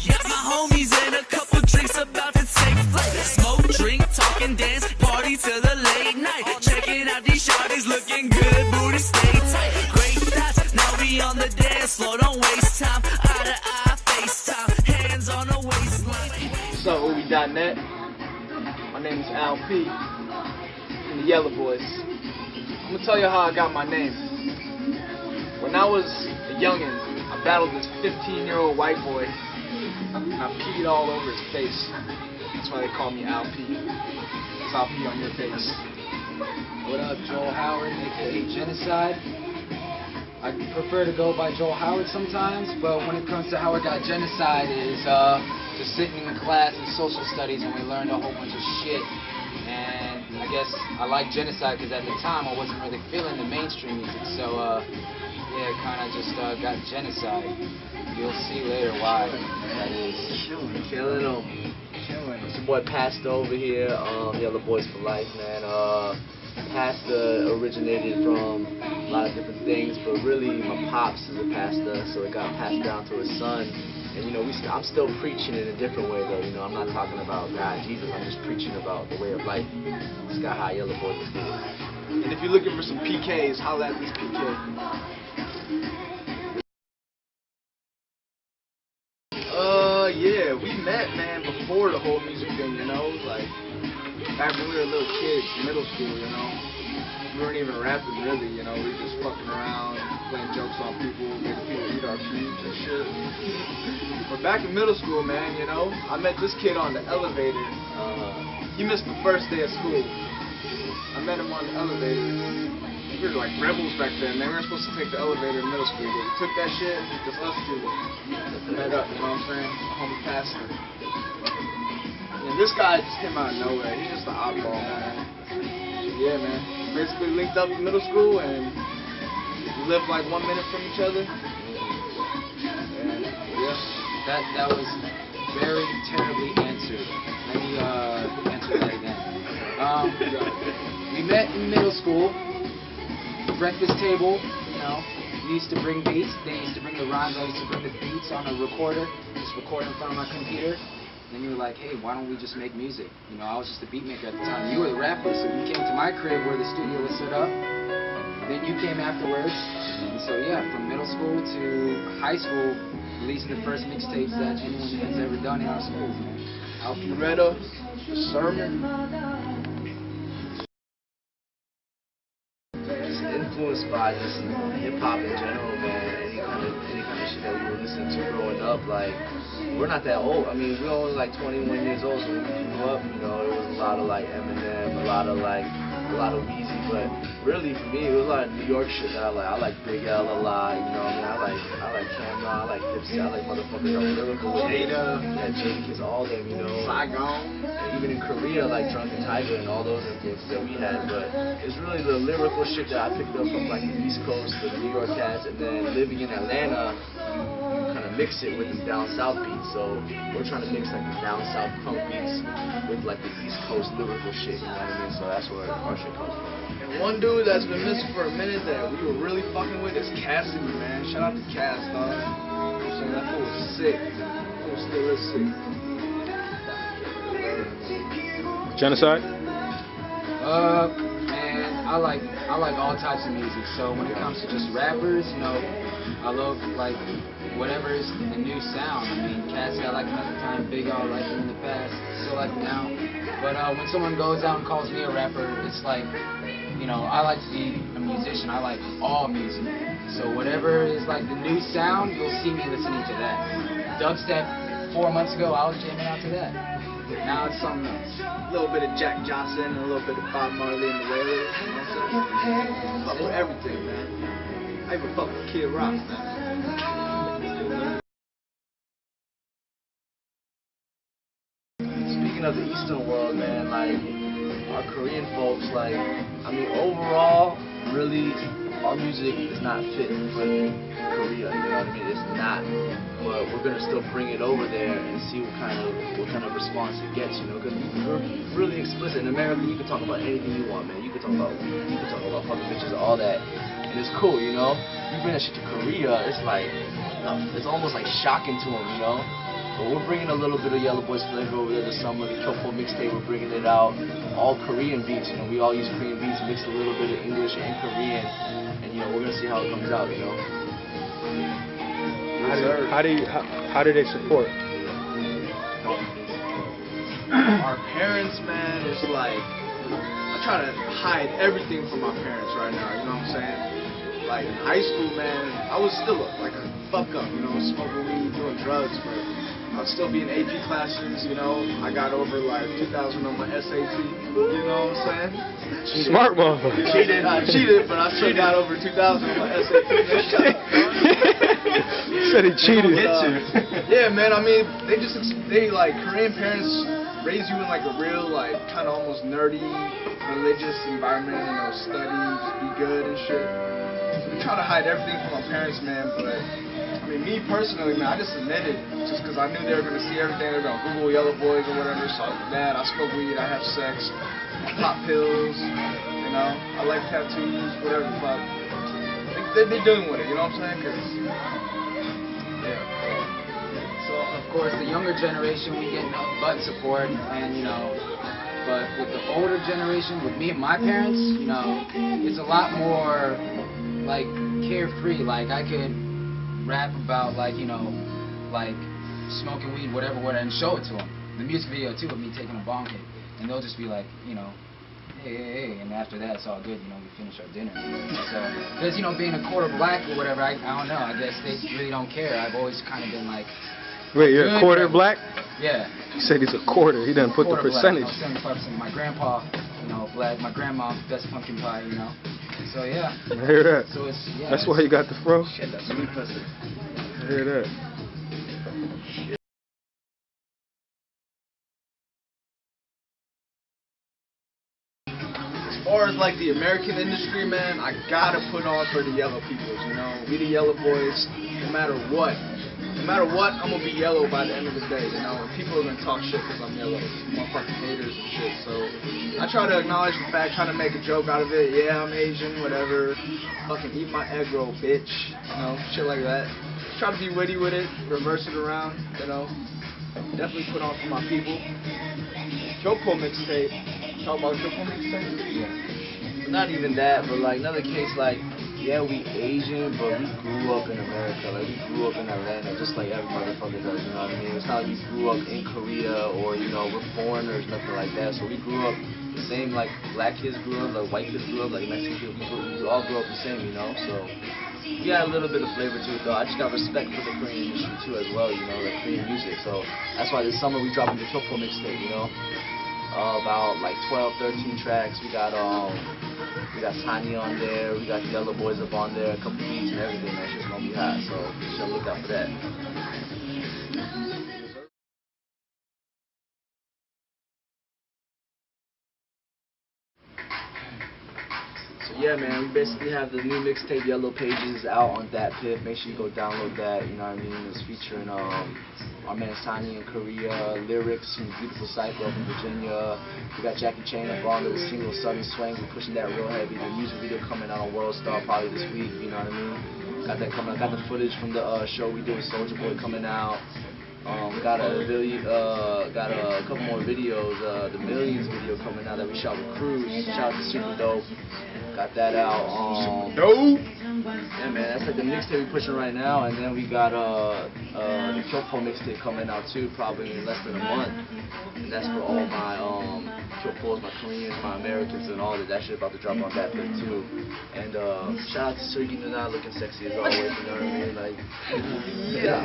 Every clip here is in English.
Got my homies and a couple drinks about to take flight. Smoke, drink, talk and dance, party till the late night. Checking out these shawties looking good, booty stay tight. Great thoughts, now we on the dance floor, don't waste time. Eye to eye, FaceTime, hands on the waistline. What's up, OOHWEE.net? My name is Al P. from the Yellow Boys. I'm gonna tell you how I got my name. When I was a youngin', I battled this 15-year-old white boy, and I peed all over his face. That's why they call me Al P. That's I'll pee on your face. What up, Joel Howard, aka Genocide? I prefer to go by Joel Howard sometimes, but when it comes to how I got Genocide is just sitting in the class in social studies and we learned a whole bunch of shit. And I guess I like Genocide because at the time I wasn't really feeling the mainstream music, so yeah, kind of just got Genocide. You'll see later why that is. Killing them. It's your boy Pastor over here, the other Boys for Life, man. Pastor originated from a lot of different things, but really my pops is a pastor, so it got passed down to his son. And you know, I'm still preaching in a different way though. You know, I'm not talking about God, Jesus. I'm just preaching about the way of life. Sky High Yellow Boys is good. And if you're looking for some PKs, holla at this PK. Yeah, we met, man, before the whole music thing, you know, like, back when we were little kids, middle school, you know, we weren't even rapping really, you know, we were just fucking around, playing jokes on people, making people eat our pubes and shit. But back in middle school, man, you know, I met this kid on the elevator. He missed the first day of school. I met him on the elevator. We were like rebels back then, man. We were supposed to take the elevator in middle school, but we took that shit, just us two. Met up, you know what I'm saying? A homie pastor. And this guy just came out of nowhere. He's just an oddball, man. Yeah, man. Basically linked up in middle school and we lived like 1 minute from each other. And yeah. That was very terribly answered. Let me answer that again. We met in middle school. Breakfast table, you know, we used to bring beats. They used to bring the rhymes. I used to bring the beats on a recorder, just record in front of my computer. Then you were like, hey, why don't we just make music? You know, I was just a beat maker at the time. You were the rapper, so you came to my crib where the studio was set up. Then you came afterwards. And so yeah, from middle school to high school, releasing the first mixtapes that anyone has ever done in our schools, man. Alpharetta, Sermon. Influenced by just hip-hop in general, man. Any kind of shit that we were listening to growing up. Like, we're not that old. I mean, we were only like 21 years old, so when we grew up, you know, there was a lot of like Eminem, a lot of Weezy, but really for me, it was a lot of New York shit that I like. I like Big L a lot, you know what I mean? I like Cameron, I like Dipsy, I like motherfuckers that were lyrical. Jada. Yeah, Jadakiss, all them, you know. Saigon. And even in Korea, like Drunken Tiger and all those influences that we had, but it's really the lyrical shit that I picked up from like the East Coast, the New York cats, and then living in Atlanta, you kind of mix it with these down south beats. So we're trying to mix like the down south punk beats with like the East Coast lyrical shit, you know what I mean? So that's where our shit comes from. And one dude that's been missing for a minute that we were really fucking with is Cassidy, man. Shout out to Cass, dog. You know what I'm saying? That fool was sick. That fool still is sick. Genocide? Man, I like all types of music. So when it comes to just rappers, you know, I love like whatever is the new sound. I mean, Cassie I like him at the time, Big L I like him in the past, still like him now. But when someone goes out and calls me a rapper, it's like, you know, I like to be a musician. I like all music. So whatever is like the new sound, you'll see me listening to that. Dubstep 4 months ago, I was jamming out to that. Now it's something else. A little bit of Jack Johnson and a little bit of Bob Marley and the Wailers. You know what I'm saying? Fuck with everything, man. I even fuck with Kid Rock, man. Speaking of the Eastern world, man, like our Korean folks, like, I mean, overall, really, our music is not fit for Korea, you know what I mean? It's not, but we're gonna still bring it over there and see what kind of response it gets, you know? Because we're really explicit. In America, you can talk about anything you want, man. You can talk about fucking bitches, all that, and it's cool, you know? You bring that shit to Korea, it's like, it's almost like shocking to them, you know? But we're bringing a little bit of Yellow Boys flavor over there this summer. The Kyopo mixtape, we're bringing it out. All Korean beats, you know. We all use Korean beats, mixed a little bit of English and Korean. And, you know, we're going to see how it comes out, you know. How do they support? Our parents, man, it's like, I try to hide everything from my parents right now, you know what I'm saying? Like, in high school, man, I was still like a fuck up, you know, smoking weed, doing drugs, but I'd still be in AP classes, you know. I got over like 2,000 on my SAT, you know what I'm saying? Smart motherfucker. I cheated, but I still got over 2,000 on my SAT. Said he cheated. Yeah, man, I mean, they like, Korean parents raise you in like a real, like, kind of almost nerdy, religious environment, you know, study, just be good and shit. So we try to hide everything from our parents, man, but, I mean, me personally, man, I just admitted, just because I knew they were going to see everything, they were going to Google Yellow Boys or whatever, so I was mad, I smoke weed, I have sex, I pop pills, you know, I like tattoos, whatever the fuck. They're dealing with it, you know what I'm saying? Because, yeah. So, of course, the younger generation, we get no but support, and, you know, but with the older generation, with me and my parents, you know, it's a lot more, like, carefree. Like, I could rap about, like, you know, like, smoking weed, whatever, and show it to them. The music video, too, of me taking a bong hit, and they'll just be like, you know, hey, and after that, it's all good, you know, we finish our dinner. So, because, you know, being a quarter black or whatever, I don't know, I guess they really don't care. I've always kind of been like... Wait, you're a quarter black? Yeah. He said he's a quarter. He doesn't put the percentage. Black, you know, 75%. My grandpa, you know, black. My grandma, best pumpkin pie, you know. So, yeah. I hear that. So it's, yeah, that's why you got the fro? Shit, that's really impressive. I hear that. As far as like the American industry, man, I gotta put on for the yellow peoples, you know. We the Yellow Boys, no matter what. No matter what, I'm gonna be yellow by the end of the day, you know. And people are gonna talk shit because I'm yellow. Motherfucking haters and shit. So I try to acknowledge the fact, try to make a joke out of it. Yeah, I'm Asian, whatever. Fucking eat my egg roll, bitch. You know, shit like that. Try to be witty with it, reverse it around, you know. Definitely put on for my people. Kyopo mixtape. Talk about Kyopo mixtape? Yeah. Not even that, but like another case, like, yeah, we Asian, but we grew up in America. Like, we grew up in Atlanta, just like every motherfucker does, you know what I mean? It's not like we grew up in Korea or, you know, we're foreigners, nothing like that. So we grew up the same, like, black kids grew up, like, white kids grew up, like, Mexican kids, we all grew up the same, you know? So we got a little bit of flavor to it, though. I just got respect for the Korean industry, too, as well, you know, like Korean music. So that's why this summer we dropping the Kyopo mixtape, you know? About like 12, 13 tracks. We got Tiny on there. We got the Yellow Boys up on there. A couple beats and everything. That shit's gonna be hot. So be sure to look out for that. So yeah, man, we basically have the new mixtape Yellow Pages out on that Piff. Make sure you go download that. You know what I mean? It's featuring our man Tiny in Korea, lyrics from beautiful Cypher from Virginia. We got Jackie Chain up on there with single Southern Swing. We're pushing that real heavy. The music video coming out on World Star probably this week. You know what I mean? Got that coming out. Got the footage from the show we did with Soulja Boy coming out. Got a couple more videos. The Millions video coming out that we shot with Cruz. Shout out to Super Dope. Got that out. Dope. Yeah, man, that's like the mixtape we're pushing right now, and then we got the Kyopo mixtape coming out too, probably in less than a month. And that's for all my Kyopos, my Koreans, my Americans, and all that. That shit about to drop on that thing too. And shout out to Sergey Nuna, looking sexy as always. You know what I mean? Like, yeah.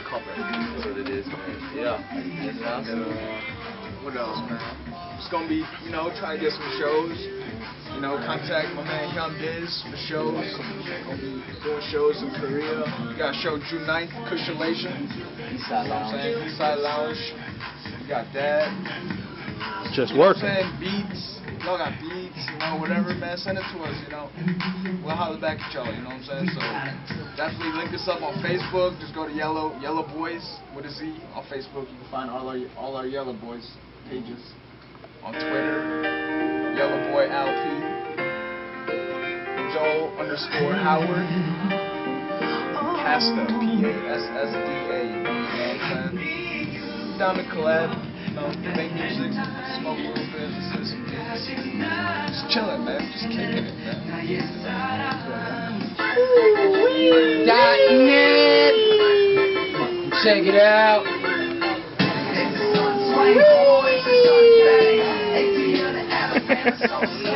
Cover. That's what it is, man. Yeah. Anything else? What else, man? Just gonna be, you know, trying to get some shows. You know, contact my man Young Diz for shows. Gonna be doing shows in Korea. We got a show June 9th, Cushiolation. Eastside Lounge. Eastside Lounge. We got that. Just working. Beats. Y'all got beats, you know, whatever, man. Send it to us, you know. We'll holler back at y'all, you know what I'm saying? So definitely link us up on Facebook. Just go to Yellow Boys with a Z on Facebook. You can find all our Yellow Boys pages. On Twitter, Yellow Boy LP, Joel _ Howard, Pasta, P-A, S-S-D-A, you know what I'm saying? Down to collab, you know, make music, smoke a little bit, listen to some beats. Just chilling, man, just kicking it, man. .net. Check it out. Boyz.